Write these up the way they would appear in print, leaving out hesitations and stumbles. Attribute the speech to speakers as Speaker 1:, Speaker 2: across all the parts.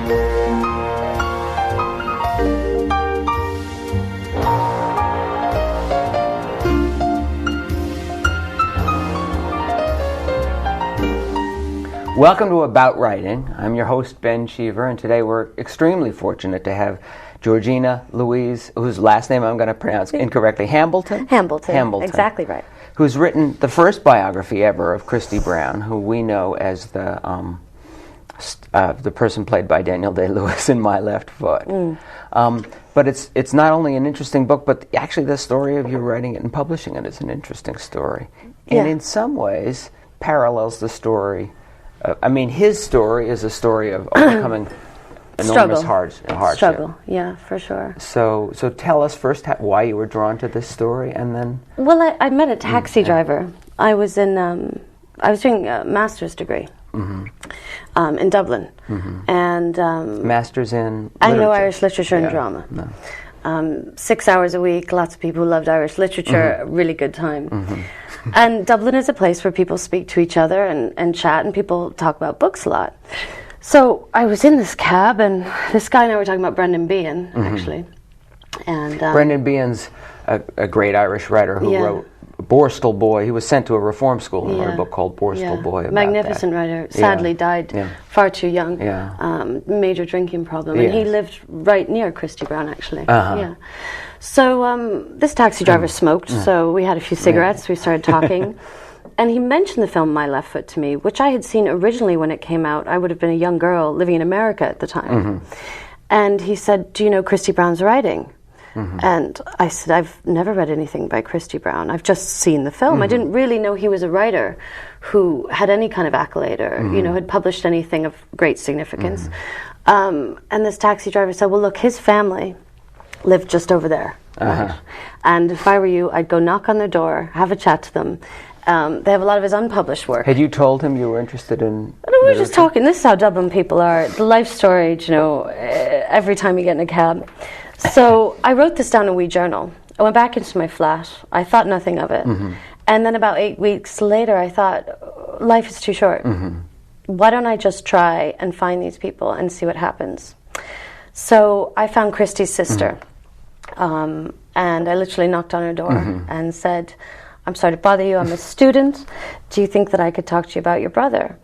Speaker 1: Welcome to About Writing. I'm your host, Ben Cheever, and today we're extremely fortunate to have Georgina Louise, whose last name I'm going to pronounce incorrectly, Hambleton?
Speaker 2: Hambleton, exactly right.
Speaker 1: Who's written the first biography ever of Christy Brown, who we know as the person played by Daniel Day-Lewis in My Left Foot. But it's not only an interesting book, but actually the story of you writing it and publishing it is an interesting story. And in some ways parallels the story. His story is a story of overcoming enormous hardship.
Speaker 2: Struggle, yeah, for sure.
Speaker 1: So tell us first why you were drawn to this story, and then...
Speaker 2: Well, I met a taxi driver. I was doing a master's degree in Dublin. And
Speaker 1: master's in
Speaker 2: Anglo-Irish literature and drama.
Speaker 1: No.
Speaker 2: 6 hours a week, lots of people who loved Irish literature, really good time. And Dublin is a place where people speak to each other and chat, and people talk about books a lot. So I was in this cab, and this guy and I were talking about Brendan Behan, actually. And
Speaker 1: Brendan Behan's a great Irish writer who wrote Borstal Boy. He was sent to a reform school and wrote a book called Borstal Boy about
Speaker 2: magnificent
Speaker 1: that.
Speaker 2: writer. Sadly died far too young. Major drinking problem. And he lived right near Christy Brown, actually. So this taxi driver smoked, so we had a few cigarettes. We started talking. And he mentioned the film My Left Foot to me, which I had seen originally when it came out. I would have been a young girl living in America at the time. And he said, "Do you know Christy Brown's writing?" And I said, "I've never read anything by Christy Brown. I've just seen the film. I didn't really know he was a writer who had any kind of accolade or had published anything of great significance." And this taxi driver said, "Well, look, his family lived just over there. Right? And if I were you, I'd go knock on their door, have a chat to them. They have a lot of his unpublished work."
Speaker 1: Had you told him you were interested in...
Speaker 2: No, we were just talking. This is how Dublin people are. The life story, every time you get in a cab. So I wrote this down in a wee journal. I went back into my flat. I thought nothing of it. And then about 8 weeks later, I thought, life is too short. Why don't I just try and find these people and see what happens? So I found Christy's sister. And I literally knocked on her door and said, "I'm sorry to bother you. I'm a student. Do you think that I could talk to you about your brother?"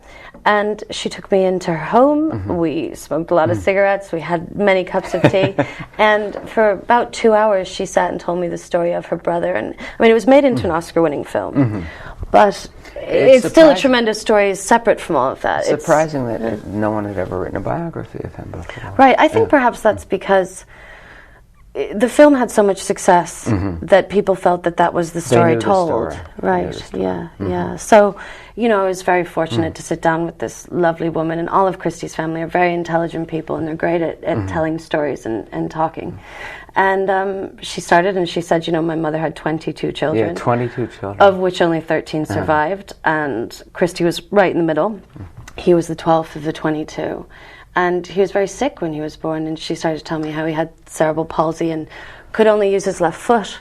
Speaker 2: And she took me into her home. We smoked a lot of cigarettes. We had many cups of tea. And for about 2 hours, she sat and told me the story of her brother. And it was made into an Oscar-winning film. But it's still a tremendous story separate from all of that.
Speaker 1: It's surprising that no one had ever written a biography of him before.
Speaker 2: Right. I think perhaps that's because the film had so much success that people felt that was the story told. Right, yeah. So, I was very fortunate to sit down with this lovely woman, and all of Christy's family are very intelligent people, and they're great at telling stories and talking. And she started, and she said, my mother had 22 children.
Speaker 1: Yeah, 22 children.
Speaker 2: Of which only 13 survived, and Christy was right in the middle. He was the 12th of the 22. And he was very sick when he was born, and she started to tell me how he had cerebral palsy and could only use his left foot.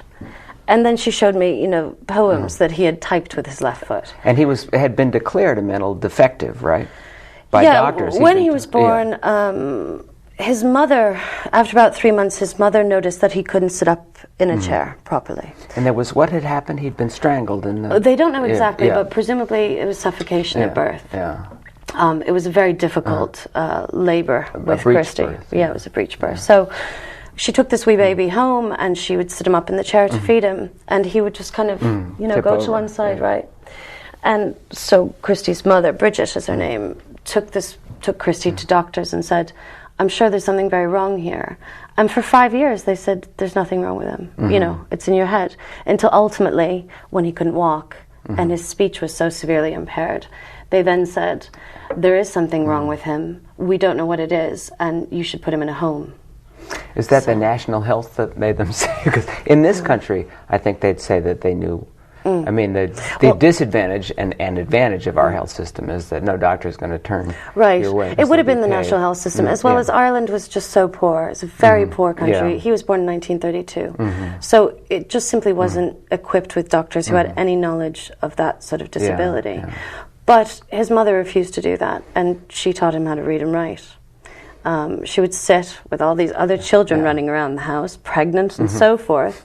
Speaker 2: And then she showed me, poems that he had typed with his left foot.
Speaker 1: And he had been declared a mental defective, right? By doctors.
Speaker 2: When he was born, his mother, after about 3 months, his mother noticed that he couldn't sit up in a chair properly.
Speaker 1: And what had happened? He'd been strangled in the...
Speaker 2: They don't know exactly, but presumably it was suffocation at birth. It was a very difficult labor with Christy. Yeah, it was a breech birth. So she took this wee baby home, and she would sit him up in the chair to feed him, and he would just kind of, go to one side, right? And so Christy's mother, Bridget is her name, took Christy to doctors and said, "I'm sure there's something very wrong here." And for 5 years they said, "There's nothing wrong with him. It's in your head." Until ultimately, when he couldn't walk and his speech was so severely impaired, they then said, "There is something wrong with him. We don't know what it is, and you should put him in a home."
Speaker 1: Is that the national health that made them say? Because in this country, I think they'd say that they knew. The disadvantage and advantage of our health system is that no doctor is going to turn your way.
Speaker 2: It would have been the national health system, as well as Ireland was just so poor. It's a very poor country. He was born in 1932. So it just simply wasn't equipped with doctors who had any knowledge of that sort of disability. But his mother refused to do that, and she taught him how to read and write. She would sit with all these other children running around the house, pregnant and so forth,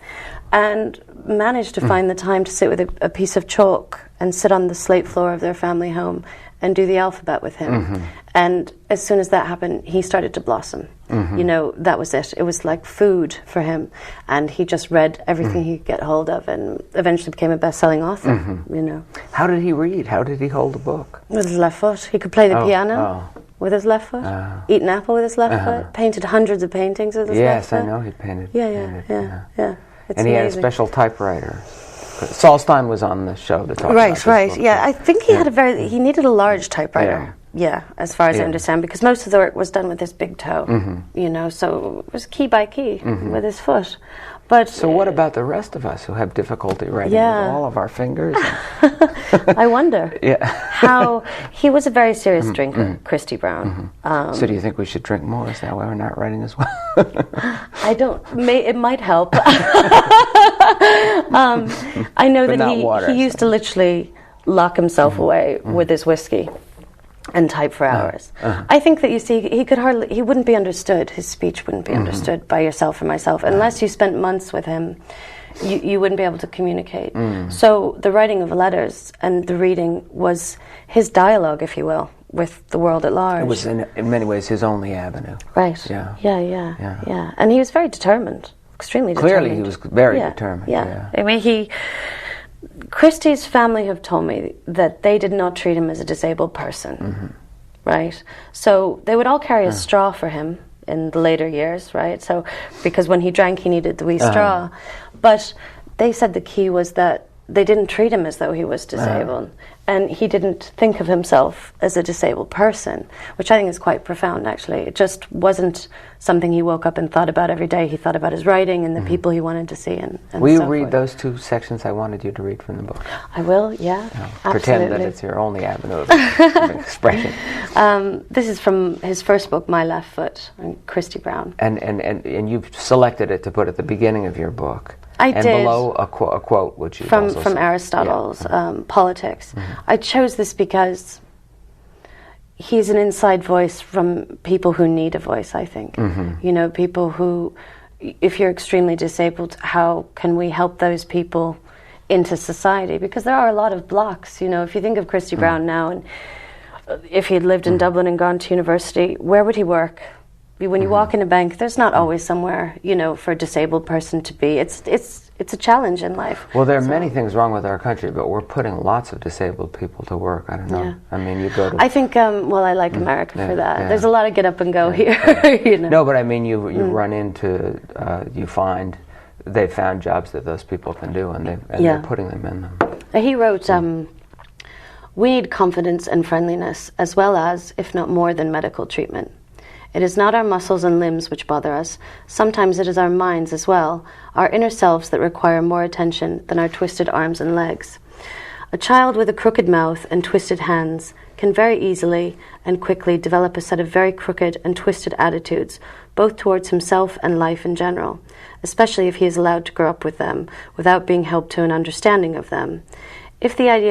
Speaker 2: and managed to find the time to sit with a piece of chalk and sit on the slate floor of their family home and do the alphabet with him. And as soon as that happened, he started to blossom. You know, that was it. It was like food for him. And he just read everything he could get hold of and eventually became a best-selling author, you know.
Speaker 1: How did he read? How did he hold a book?
Speaker 2: With his left foot. He could play the piano with his left foot, eat an apple with his left foot, painted hundreds of paintings with his left foot.
Speaker 1: Yes, I know he painted.
Speaker 2: Yeah. It's
Speaker 1: and he
Speaker 2: amazing.
Speaker 1: had a special typewriter. Saul Stein was on the show to talk about this book.
Speaker 2: Yeah, I think he had he needed a large typewriter. Yeah, as far as I understand, because most of the work was done with his big toe, you know, so it was key by key with his foot. But
Speaker 1: so what about the rest of us who have difficulty writing with all of our fingers?
Speaker 2: I wonder how he was a very serious drinker, Christy Brown.
Speaker 1: So do you think we should drink more? Is that why we're not writing as well?
Speaker 2: I don't. It might help. I know that he used to literally lock himself away with his whiskey and type for hours. I think that, you see, he wouldn't be understood. His speech wouldn't be understood by yourself or myself unless you spent months with him. You wouldn't be able to communicate. So the writing of letters and the reading was his dialogue, if you will, with the world at large.
Speaker 1: It was in many ways his only avenue.
Speaker 2: Right. Yeah. And he was very determined, extremely determined.
Speaker 1: Clearly he was very determined.
Speaker 2: Yeah. I mean, Christy's family have told me that they did not treat him as a disabled person, right? So they would all carry a straw for him in the later years, right? So because when he drank, he needed the wee straw. But they said the key was that they didn't treat him as though he was disabled. And he didn't think of himself as a disabled person, which I think is quite profound, actually. It just wasn't something he woke up and thought about every day. He thought about his writing and the people he wanted to see. And
Speaker 1: will you
Speaker 2: so
Speaker 1: read
Speaker 2: forth.
Speaker 1: those two sections I wanted you to read from the book?
Speaker 2: I will, absolutely.
Speaker 1: Pretend that it's your only avenue of expression.
Speaker 2: This is from his first book, My Left Foot, and Christy Brown.
Speaker 1: And you've selected it to put at the beginning of your book.
Speaker 2: I
Speaker 1: and
Speaker 2: did.
Speaker 1: below a quote, which you
Speaker 2: from Aristotle's Politics. I chose this because he's an inside voice from people who need a voice, I think. You know, people who, if you're extremely disabled, how can we help those people into society? Because there are a lot of blocks. You know, if you think of Christy Brown now, and if he'd lived in Dublin and gone to university, where would he work? When you walk in a bank, there's not always somewhere, you know, for a disabled person to be. It's a challenge in life.
Speaker 1: Well, there are many things wrong with our country, but we're putting lots of disabled people to work. I don't know. I mean, you go to...
Speaker 2: I think, I like America for that. There's a lot of get up and go here, you know.
Speaker 1: No, but I mean, you run into, you find, they've found jobs that those people can do, and they're putting them in them.
Speaker 2: He wrote, we need confidence and friendliness, as well as, if not more than medical treatment. It is not our muscles and limbs which bother us. Sometimes it is our minds as well, our inner selves that require more attention than our twisted arms and legs. A child with a crooked mouth and twisted hands can very easily and quickly develop a set of very crooked and twisted attitudes, both towards himself and life in general, especially if he is allowed to grow up with them without being helped to an understanding of them. If the idea